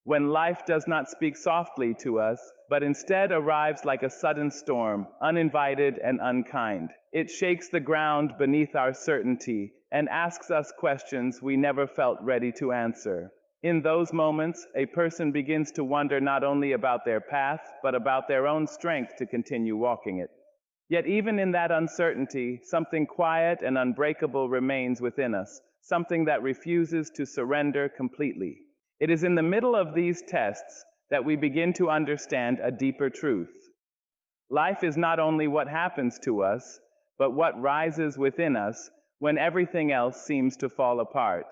When life does not speak softly to us, but instead arrives like a sudden storm, uninvited and unkind. It shakes the ground beneath our certainty and asks us questions we never felt ready to answer. In those moments, a person begins to wonder not only about their path, but about their own strength to continue walking it. Yet even in that uncertainty, something quiet and unbreakable remains within us, something that refuses to surrender completely. It is in the middle of these tests that we begin to understand a deeper truth. Life is not only what happens to us, but what rises within us when everything else seems to fall apart.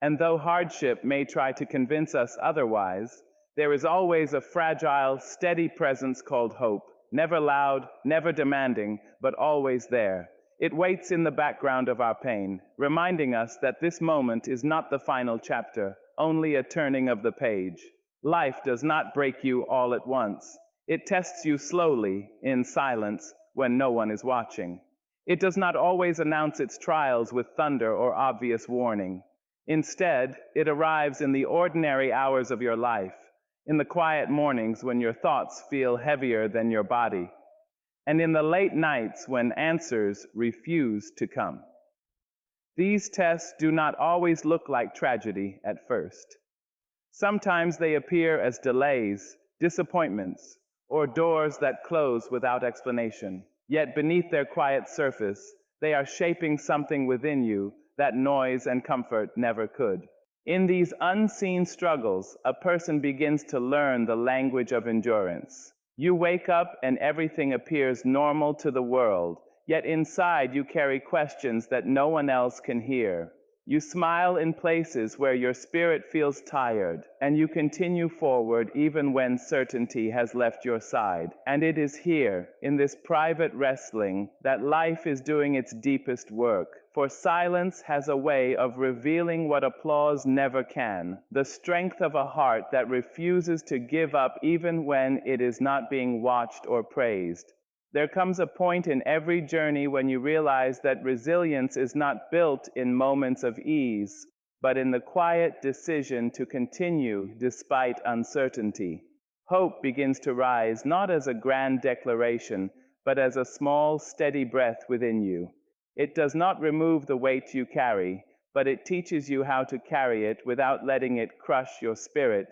And though hardship may try to convince us otherwise, there is always a fragile, steady presence called hope, never loud, never demanding, but always there. It waits in the background of our pain, reminding us that this moment is not the final chapter, only a turning of the page. Life does not break you all at once. It tests you slowly, in silence, when no one is watching. It does not always announce its trials with thunder or obvious warning. Instead, it arrives in the ordinary hours of your life, in the quiet mornings when your thoughts feel heavier than your body, and in the late nights when answers refuse to come. These tests do not always look like tragedy at first. Sometimes they appear as delays, disappointments, or doors that close without explanation. Yet beneath their quiet surface, they are shaping something within you that noise and comfort never could. In these unseen struggles, a person begins to learn the language of endurance. You wake up and everything appears normal to the world, yet inside you carry questions that no one else can hear. You smile in places where your spirit feels tired, and you continue forward even when certainty has left your side. And it is here, in this private wrestling, that life is doing its deepest work. For silence has a way of revealing what applause never can, the strength of a heart that refuses to give up even when it is not being watched or praised. There comes a point in every journey when you realize that resilience is not built in moments of ease, but in the quiet decision to continue despite uncertainty. Hope begins to rise not as a grand declaration, but as a small, steady breath within you. It does not remove the weight you carry, but it teaches you how to carry it without letting it crush your spirit.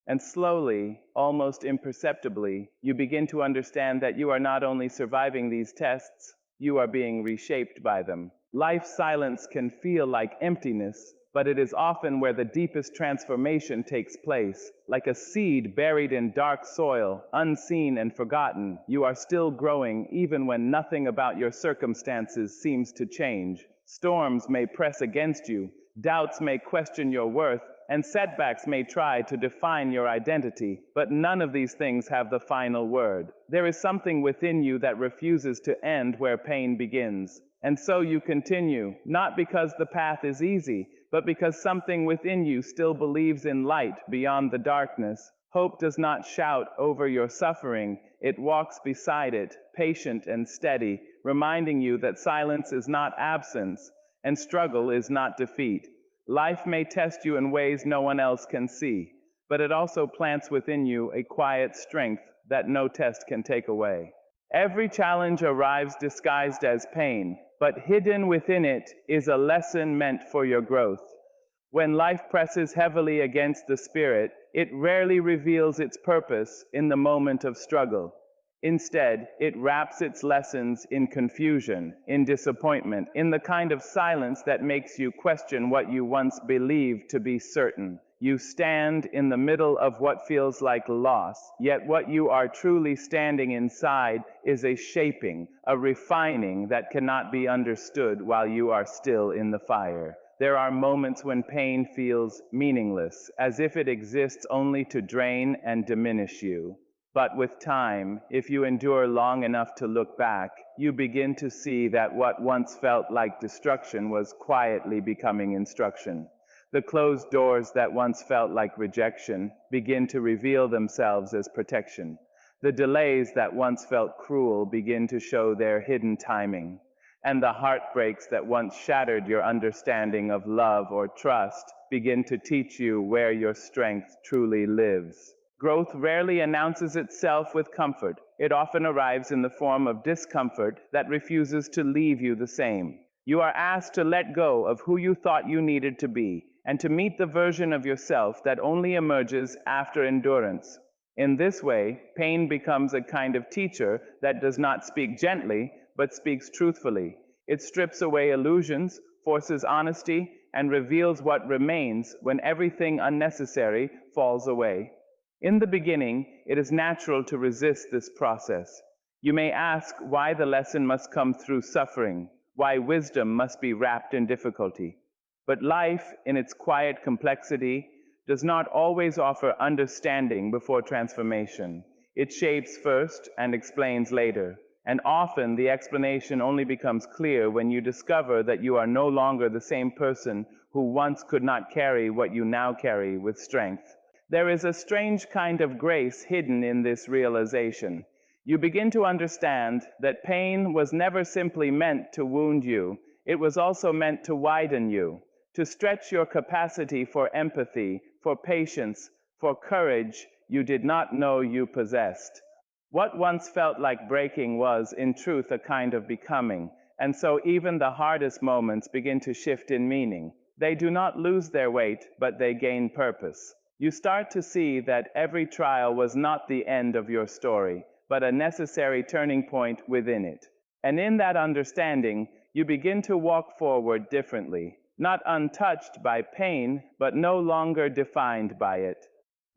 And slowly, almost imperceptibly, you begin to understand that you are not only surviving these tests, you are being reshaped by them. Life's silence can feel like emptiness, but it is often where the deepest transformation takes place. Like a seed buried in dark soil, unseen and forgotten, you are still growing even when nothing about your circumstances seems to change. Storms may press against you, doubts may question your worth, and setbacks may try to define your identity, but none of these things have the final word. There is something within you that refuses to end where pain begins. And so you continue, not because the path is easy, but because something within you still believes in light beyond the darkness. Hope does not shout over your suffering, it walks beside it, patient and steady, reminding you that silence is not absence, and struggle is not defeat. Life may test you in ways no one else can see, but it also plants within you a quiet strength that no test can take away. Every challenge arrives disguised as pain, but hidden within it is a lesson meant for your growth. When life presses heavily against the spirit, it rarely reveals its purpose in the moment of struggle. Instead, it wraps its lessons in confusion, in disappointment, in the kind of silence that makes you question what you once believed to be certain. You stand in the middle of what feels like loss, yet what you are truly standing inside is a shaping, a refining that cannot be understood while you are still in the fire. There are moments when pain feels meaningless, as if it exists only to drain and diminish you. But with time, if you endure long enough to look back, you begin to see that what once felt like destruction was quietly becoming instruction. The closed doors that once felt like rejection begin to reveal themselves as protection. The delays that once felt cruel begin to show their hidden timing. and the heartbreaks that once shattered your understanding of love or trust begin to teach you where your strength truly lives. Growth rarely announces itself with comfort. It often arrives in the form of discomfort that refuses to leave you the same. You are asked to let go of who you thought you needed to be and to meet the version of yourself that only emerges after endurance. In this way, pain becomes a kind of teacher that does not speak gently, but speaks truthfully. It strips away illusions, forces honesty, and reveals what remains when everything unnecessary falls away. In the beginning, it is natural to resist this process. You may ask why the lesson must come through suffering, why wisdom must be wrapped in difficulty. But life, in its quiet complexity, does not always offer understanding before transformation. It shapes first and explains later. And often the explanation only becomes clear when you discover that you are no longer the same person who once could not carry what you now carry with strength. There is a strange kind of grace hidden in this realization. You begin to understand that pain was never simply meant to wound you, it was also meant to widen you, to stretch your capacity for empathy, for patience, for courage you did not know you possessed. What once felt like breaking was, in truth, a kind of becoming, and so even the hardest moments begin to shift in meaning. They do not lose their weight, but they gain purpose. You start to see that every trial was not the end of your story, but a necessary turning point within it. And in that understanding, you begin to walk forward differently, not untouched by pain, but no longer defined by it.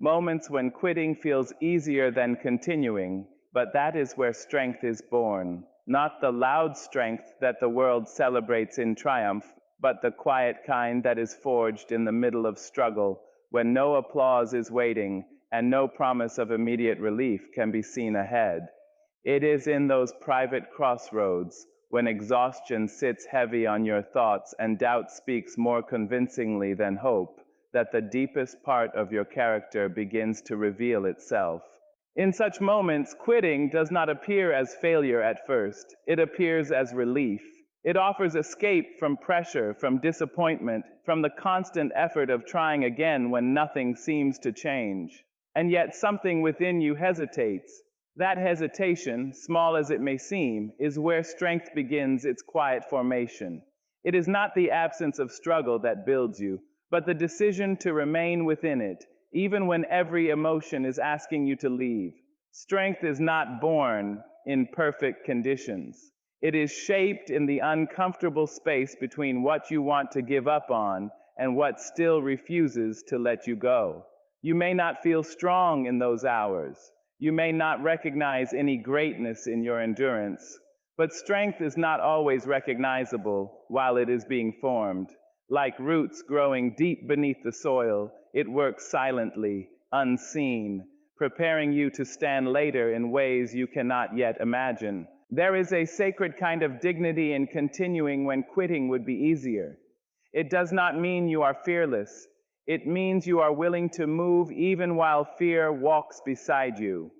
Moments when quitting feels easier than continuing, but that is where strength is born. Not the loud strength that the world celebrates in triumph, but the quiet kind that is forged in the middle of struggle, when no applause is waiting and no promise of immediate relief can be seen ahead. It is in those private crossroads, when exhaustion sits heavy on your thoughts and doubt speaks more convincingly than hope, that the deepest part of your character begins to reveal itself. In such moments, quitting does not appear as failure at first. It appears as relief. It offers escape from pressure, from disappointment, from the constant effort of trying again when nothing seems to change. And yet something within you hesitates. That hesitation, small as it may seem, is where strength begins its quiet formation. It is not the absence of struggle that builds you, but the decision to remain within it, even when every emotion is asking you to leave. Strength is not born in perfect conditions. It is shaped in the uncomfortable space between what you want to give up on and what still refuses to let you go. You may not feel strong in those hours. You may not recognize any greatness in your endurance. But strength is not always recognizable while it is being formed. Like roots growing deep beneath the soil, it works silently, unseen, preparing you to stand later in ways you cannot yet imagine. There is a sacred kind of dignity in continuing when quitting would be easier. It does not mean you are fearless. It means you are willing to move even while fear walks beside you.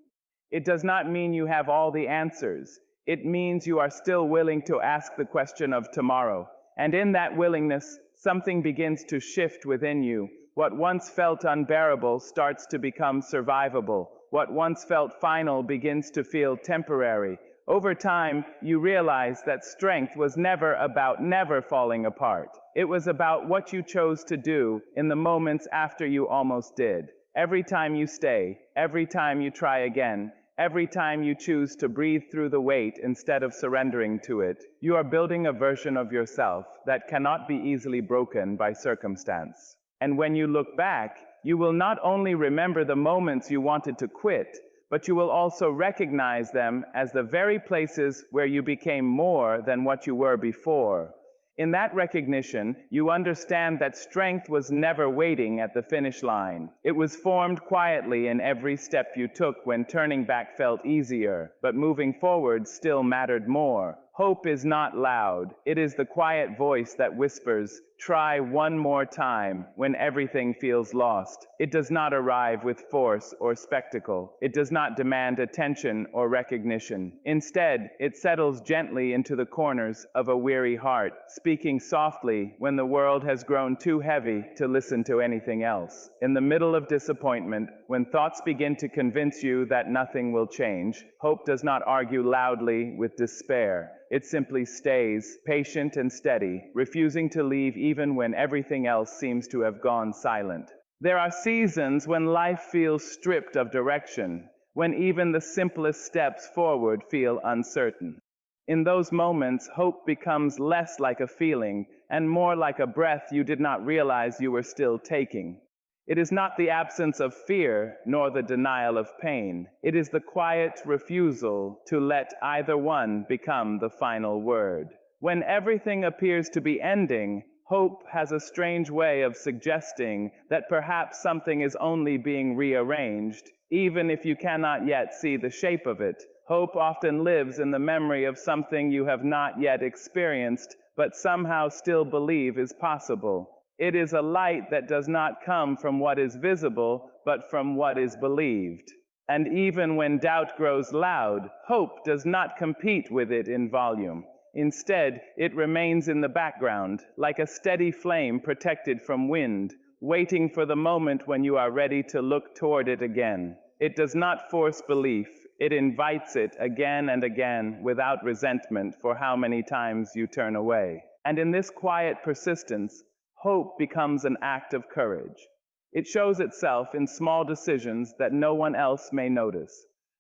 It does not mean you have all the answers. It means you are still willing to ask the question of tomorrow. And in that willingness, something begins to shift within you. What once felt unbearable starts to become survivable. What once felt final begins to feel temporary. Over time, you realize that strength was never about never falling apart. It was about what you chose to do in the moments after you almost did. Every time you stay, every time you try again, every time you choose to breathe through the weight instead of surrendering to it, you are building a version of yourself that cannot be easily broken by circumstance. And when you look back, you will not only remember the moments you wanted to quit, but you will also recognize them as the very places where you became more than what you were before. In that recognition, you understand that strength was never waiting at the finish line. It was formed quietly in every step you took when turning back felt easier, but moving forward still mattered more. Hope is not loud. It is the quiet voice that whispers, "Try one more time," when everything feels lost. It does not arrive with force or spectacle. It does not demand attention or recognition. Instead, it settles gently into the corners of a weary heart, speaking softly when the world has grown too heavy to listen to anything else. In the middle of disappointment, when thoughts begin to convince you that nothing will change, hope does not argue loudly with despair. It simply stays, patient and steady, refusing to leave even when everything else seems to have gone silent. There are seasons when life feels stripped of direction, when even the simplest steps forward feel uncertain. In those moments, hope becomes less like a feeling and more like a breath you did not realize you were still taking. It is not the absence of fear nor the denial of pain. It is the quiet refusal to let either one become the final word. When everything appears to be ending, hope has a strange way of suggesting that perhaps something is only being rearranged, even if you cannot yet see the shape of it. Hope often lives in the memory of something you have not yet experienced, but somehow still believe is possible. It is a light that does not come from what is visible, but from what is believed. And even when doubt grows loud, hope does not compete with it in volume. Instead, it remains in the background, like a steady flame protected from wind, waiting for the moment when you are ready to look toward it again. It does not force belief. It invites it again and again without resentment for how many times you turn away. And in this quiet persistence, hope becomes an act of courage. It shows itself in small decisions that no one else may notice.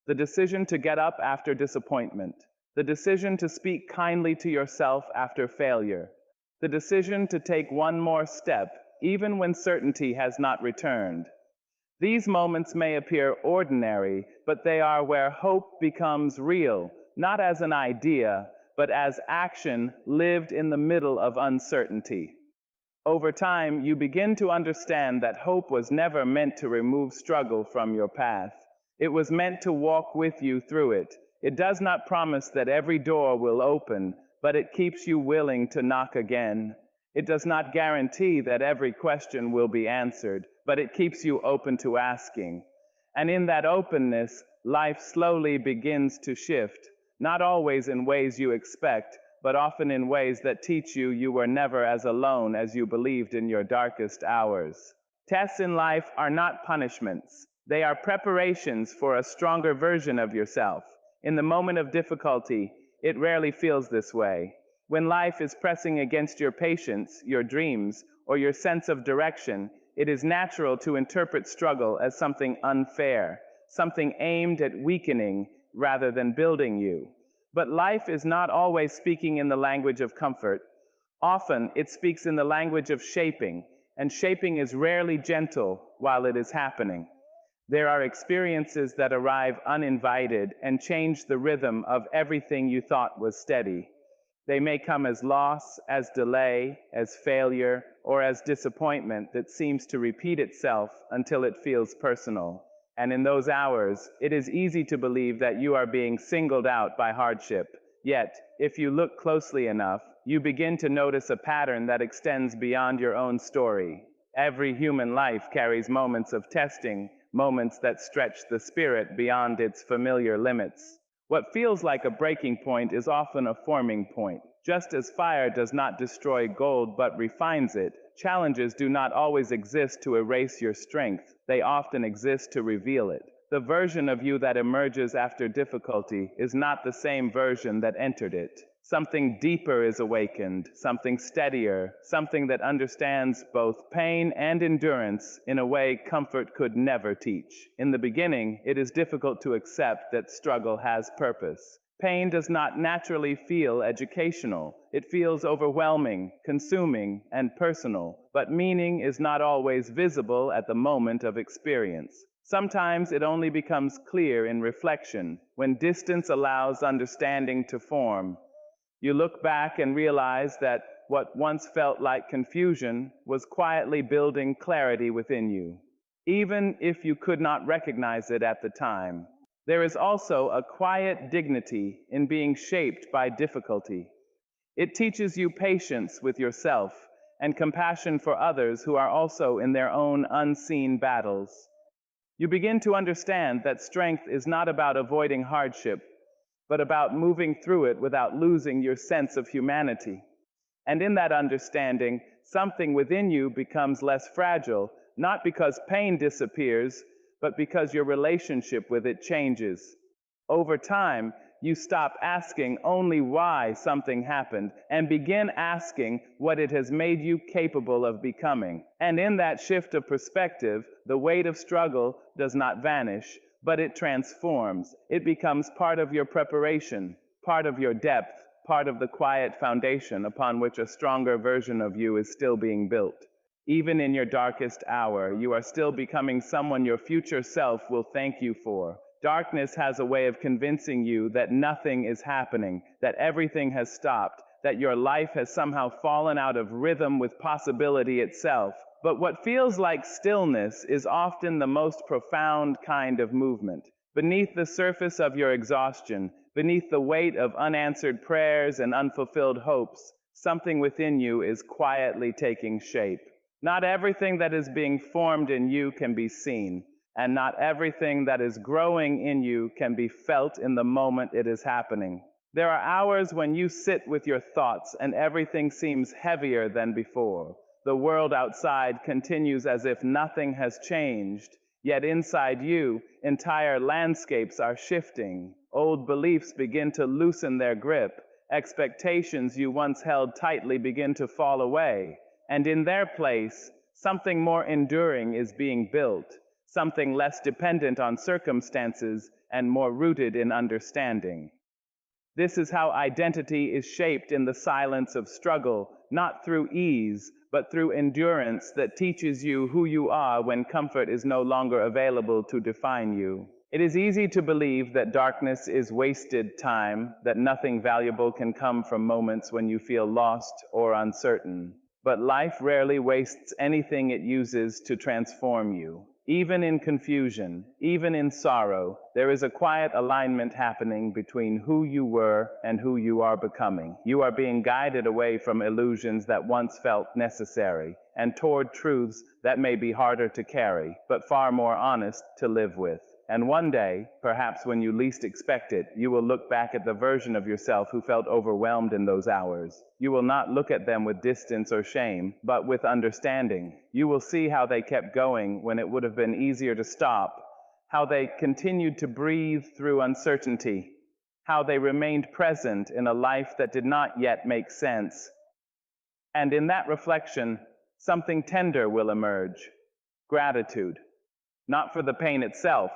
The decision to get up after disappointment. The decision to speak kindly to yourself after failure. The decision to take one more step, even when certainty has not returned. These moments may appear ordinary, but they are where hope becomes real, not as an idea, but as action lived in the middle of uncertainty. Over time, you begin to understand that hope was never meant to remove struggle from your path. It was meant to walk with you through it. It does not promise that every door will open, but it keeps you willing to knock again. It does not guarantee that every question will be answered, but it keeps you open to asking. And in that openness, life slowly begins to shift, not always in ways you expect, but often in ways that teach you you were never as alone as you believed in your darkest hours. Tests in life are not punishments. They are preparations for a stronger version of yourself. In the moment of difficulty, it rarely feels this way. When life is pressing against your patience, your dreams, or your sense of direction, it is natural to interpret struggle as something unfair, something aimed at weakening rather than building you. But life is not always speaking in the language of comfort. Often it speaks in the language of shaping, and shaping is rarely gentle while it is happening. There are experiences that arrive uninvited and change the rhythm of everything you thought was steady. They may come as loss, as delay, as failure, or as disappointment that seems to repeat itself until it feels personal. And in those hours, it is easy to believe that you are being singled out by hardship. Yet, if you look closely enough, you begin to notice a pattern that extends beyond your own story. Every human life carries moments of testing, moments that stretch the spirit beyond its familiar limits. What feels like a breaking point is often a forming point. Just as fire does not destroy gold but refines it, challenges do not always exist to erase your strength. They often exist to reveal it. The version of you that emerges after difficulty is not the same version that entered it. Something deeper is awakened, something steadier, something that understands both pain and endurance in a way comfort could never teach. In the beginning, it is difficult to accept that struggle has purpose. Pain does not naturally feel educational. It feels overwhelming, consuming, and personal. But meaning is not always visible at the moment of experience. Sometimes it only becomes clear in reflection, when distance allows understanding to form. You look back and realize that what once felt like confusion was quietly building clarity within you, even if you could not recognize it at the time. There is also a quiet dignity in being shaped by difficulty. It teaches you patience with yourself and compassion for others who are also in their own unseen battles. You begin to understand that strength is not about avoiding hardship, but about moving through it without losing your sense of humanity. And in that understanding, something within you becomes less fragile, not because pain disappears, but because your relationship with it changes. Over time, you stop asking only why something happened and begin asking what it has made you capable of becoming. And in that shift of perspective, the weight of struggle does not vanish, but it transforms. It becomes part of your preparation, part of your depth, part of the quiet foundation upon which a stronger version of you is still being built. Even in your darkest hour, you are still becoming someone your future self will thank you for. Darkness has a way of convincing you that nothing is happening, that everything has stopped, that your life has somehow fallen out of rhythm with possibility itself. But what feels like stillness is often the most profound kind of movement. Beneath the surface of your exhaustion, beneath the weight of unanswered prayers and unfulfilled hopes, something within you is quietly taking shape. Not everything that is being formed in you can be seen, and not everything that is growing in you can be felt in the moment it is happening. There are hours when you sit with your thoughts and everything seems heavier than before. The world outside continues as if nothing has changed, yet inside you, entire landscapes are shifting. Old beliefs begin to loosen their grip. Expectations you once held tightly begin to fall away. And in their place, something more enduring is being built, something less dependent on circumstances and more rooted in understanding. This is how identity is shaped in the silence of struggle, not through ease, but through endurance that teaches you who you are when comfort is no longer available to define you. It is easy to believe that darkness is wasted time, that nothing valuable can come from moments when you feel lost or uncertain. But life rarely wastes anything it uses to transform you. Even in confusion, even in sorrow, there is a quiet alignment happening between who you were and who you are becoming. You are being guided away from illusions that once felt necessary, and toward truths that may be harder to carry, but far more honest to live with. And one day, perhaps when you least expect it, you will look back at the version of yourself who felt overwhelmed in those hours. You will not look at them with distance or shame, but with understanding. You will see how they kept going when it would have been easier to stop, how they continued to breathe through uncertainty, how they remained present in a life that did not yet make sense. And in that reflection, something tender will emerge: gratitude, not for the pain itself,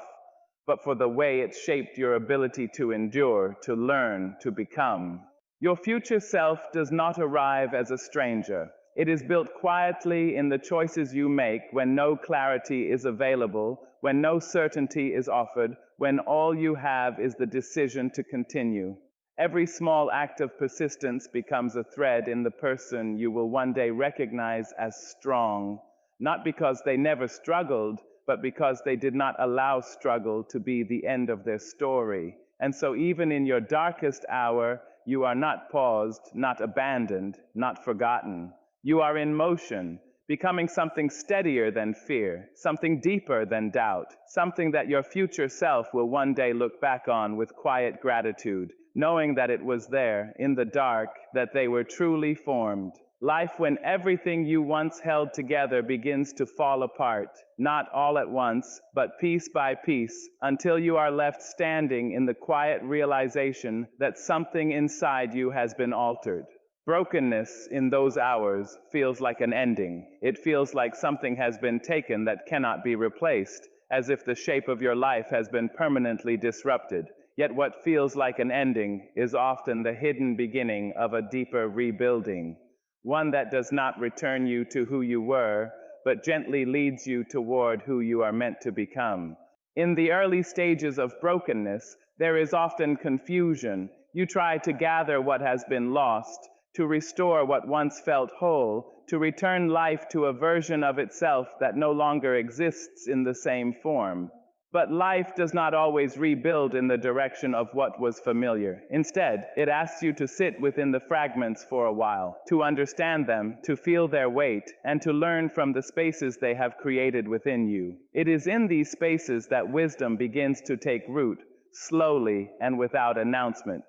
but for the way it shaped your ability to endure, to learn, to become. Your future self does not arrive as a stranger. It is built quietly in the choices you make when no clarity is available, when no certainty is offered, when all you have is the decision to continue. Every small act of persistence becomes a thread in the person you will one day recognize as strong, not because they never struggled, but because they did not allow struggle to be the end of their story. And so even in your darkest hour, you are not paused, not abandoned, not forgotten. You are in motion, becoming something steadier than fear, something deeper than doubt, something that your future self will one day look back on with quiet gratitude, knowing that it was there, in the dark, that they were truly formed. Life when everything you once held together begins to fall apart, not all at once, but piece by piece, until you are left standing in the quiet realization that something inside you has been altered. Brokenness in those hours feels like an ending. It feels like something has been taken that cannot be replaced, as if the shape of your life has been permanently disrupted. Yet what feels like an ending is often the hidden beginning of a deeper rebuilding. One that does not return you to who you were, but gently leads you toward who you are meant to become. In the early stages of brokenness, there is often confusion. You try to gather what has been lost, to restore what once felt whole, to return life to a version of itself that no longer exists in the same form. But life does not always rebuild in the direction of what was familiar. Instead, it asks you to sit within the fragments for a while, to understand them, to feel their weight, and to learn from the spaces they have created within you. It is in these spaces that wisdom begins to take root, slowly and without announcement.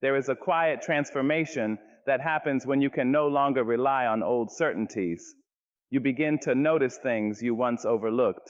There is a quiet transformation that happens when you can no longer rely on old certainties. You begin to notice things you once overlooked: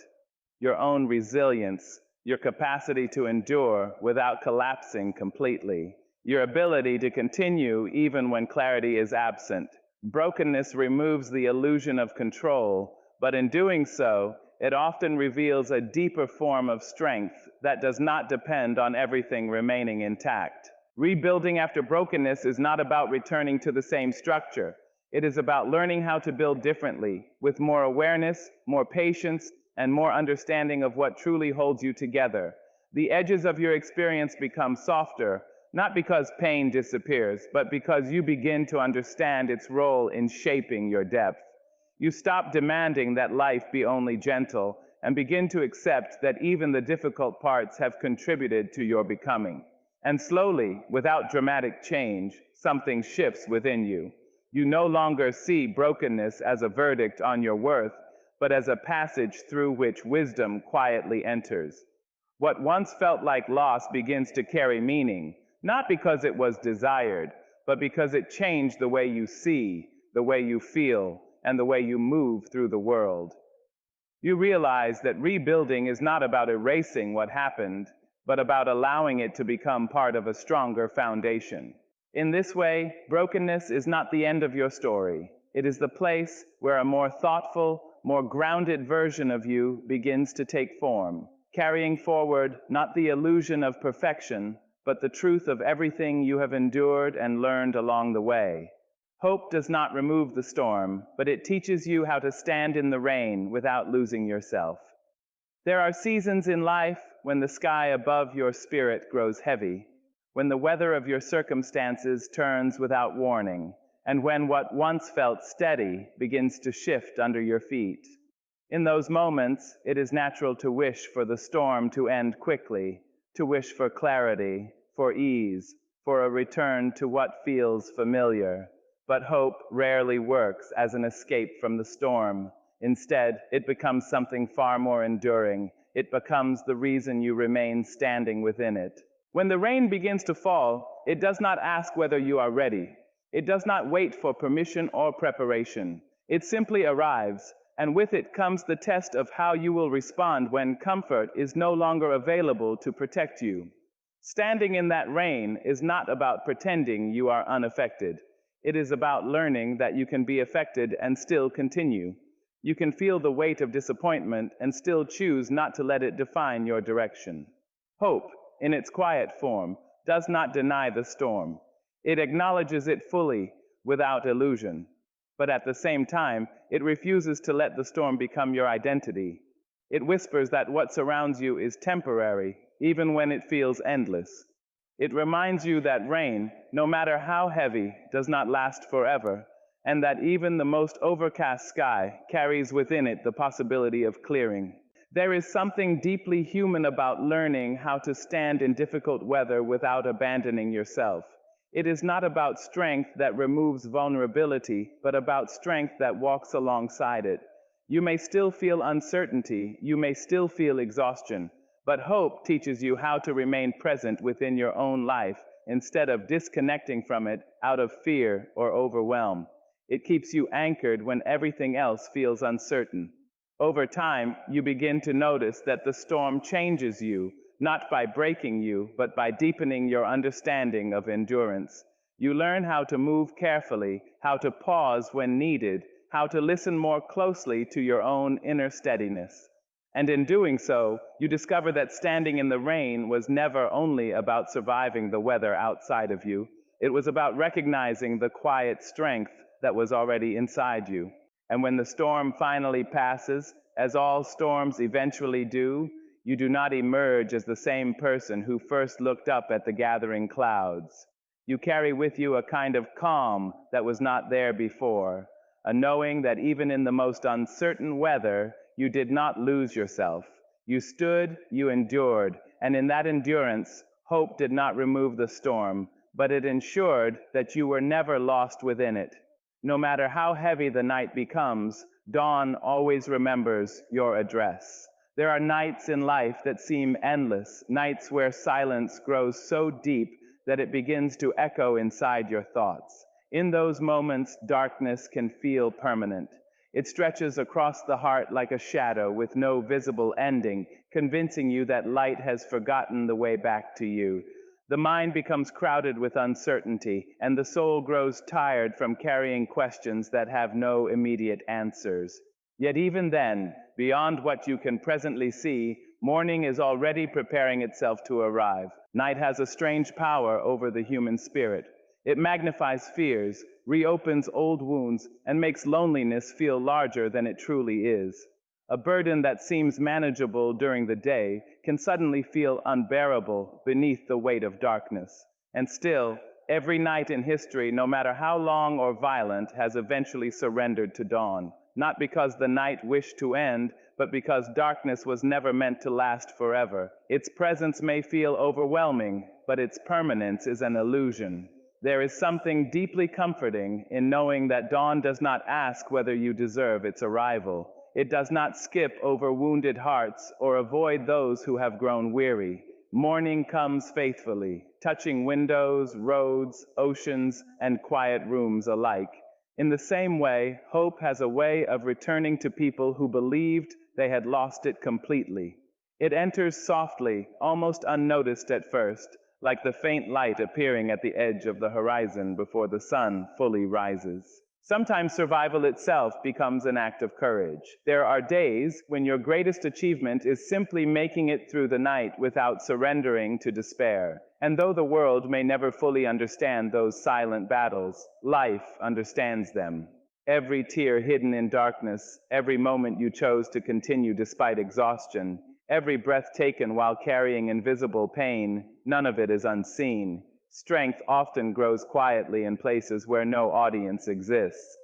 your own resilience, your capacity to endure without collapsing completely, your ability to continue even when clarity is absent. Brokenness removes the illusion of control, but in doing so, it often reveals a deeper form of strength that does not depend on everything remaining intact. Rebuilding after brokenness is not about returning to the same structure. It is about learning how to build differently, with more awareness, more patience, and more understanding of what truly holds you together. The edges of your experience become softer, not because pain disappears, but because you begin to understand its role in shaping your depth. You stop demanding that life be only gentle and begin to accept that even the difficult parts have contributed to your becoming. And slowly, without dramatic change, something shifts within you. You no longer see brokenness as a verdict on your worth, but as a passage through which wisdom quietly enters. What once felt like loss begins to carry meaning, not because it was desired, but because it changed the way you see, the way you feel, and the way you move through the world. You realize that rebuilding is not about erasing what happened, but about allowing it to become part of a stronger foundation. In this way, brokenness is not the end of your story. It is the place where a more thoughtful, more grounded version of you begins to take form, carrying forward not the illusion of perfection, but the truth of everything you have endured and learned along the way. Hope does not remove the storm, but it teaches you how to stand in the rain without losing yourself. There are seasons in life when the sky above your spirit grows heavy, when the weather of your circumstances turns without warning, and when what once felt steady begins to shift under your feet. In those moments, it is natural to wish for the storm to end quickly, to wish for clarity, for ease, for a return to what feels familiar. But hope rarely works as an escape from the storm. Instead, it becomes something far more enduring. It becomes the reason you remain standing within it. When the rain begins to fall, it does not ask whether you are ready. It does not wait for permission or preparation. It simply arrives, and with it comes the test of how you will respond when comfort is no longer available to protect you. Standing in that rain is not about pretending you are unaffected. It is about learning that you can be affected and still continue. You can feel the weight of disappointment and still choose not to let it define your direction. Hope, in its quiet form, does not deny the storm. It acknowledges it fully, without illusion. But at the same time, it refuses to let the storm become your identity. It whispers that what surrounds you is temporary, even when it feels endless. It reminds you that rain, no matter how heavy, does not last forever, and that even the most overcast sky carries within it the possibility of clearing. There is something deeply human about learning how to stand in difficult weather without abandoning yourself. It is not about strength that removes vulnerability, but about strength that walks alongside it. You may still feel uncertainty, you may still feel exhaustion, but hope teaches you how to remain present within your own life instead of disconnecting from it out of fear or overwhelm. It keeps you anchored when everything else feels uncertain. Over time, you begin to notice that the storm changes you, not by breaking you, but by deepening your understanding of endurance. You learn how to move carefully, how to pause when needed, how to listen more closely to your own inner steadiness. And in doing so, you discover that standing in the rain was never only about surviving the weather outside of you. It was about recognizing the quiet strength that was already inside you. And when the storm finally passes, as all storms eventually do, you do not emerge as the same person who first looked up at the gathering clouds. You carry with you a kind of calm that was not there before, a knowing that even in the most uncertain weather, you did not lose yourself. You stood, you endured, and in that endurance, hope did not remove the storm, but it ensured that you were never lost within it. No matter how heavy the night becomes, dawn always remembers your address. There are nights in life that seem endless, nights where silence grows so deep that it begins to echo inside your thoughts. In those moments, darkness can feel permanent. It stretches across the heart like a shadow with no visible ending, convincing you that light has forgotten the way back to you. The mind becomes crowded with uncertainty, and the soul grows tired from carrying questions that have no immediate answers. Yet even then, beyond what you can presently see, morning is already preparing itself to arrive. Night has a strange power over the human spirit. It magnifies fears, reopens old wounds, and makes loneliness feel larger than it truly is. A burden that seems manageable during the day can suddenly feel unbearable beneath the weight of darkness. And still, every night in history, no matter how long or violent, has eventually surrendered to dawn. Not because the night wished to end, but because darkness was never meant to last forever. Its presence may feel overwhelming, but its permanence is an illusion. There is something deeply comforting in knowing that dawn does not ask whether you deserve its arrival. It does not skip over wounded hearts or avoid those who have grown weary. Morning comes faithfully, touching windows, roads, oceans, and quiet rooms alike. In the same way, hope has a way of returning to people who believed they had lost it completely. It enters softly, almost unnoticed at first, like the faint light appearing at the edge of the horizon before the sun fully rises. Sometimes survival itself becomes an act of courage. There are days when your greatest achievement is simply making it through the night without surrendering to despair. And though the world may never fully understand those silent battles, life understands them. Every tear hidden in darkness, every moment you chose to continue despite exhaustion, every breath taken while carrying invisible pain, none of it is unseen. Strength often grows quietly in places where no audience exists.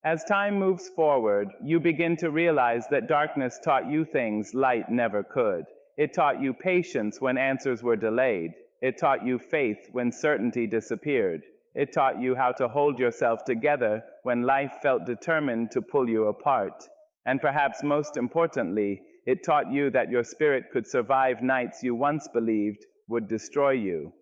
As time moves forward, you begin to realize that darkness taught you things light never could. It taught you patience when answers were delayed. It taught you faith when certainty disappeared. It taught you how to hold yourself together when life felt determined to pull you apart. And perhaps most importantly, it taught you that your spirit could survive nights you once believed would destroy you.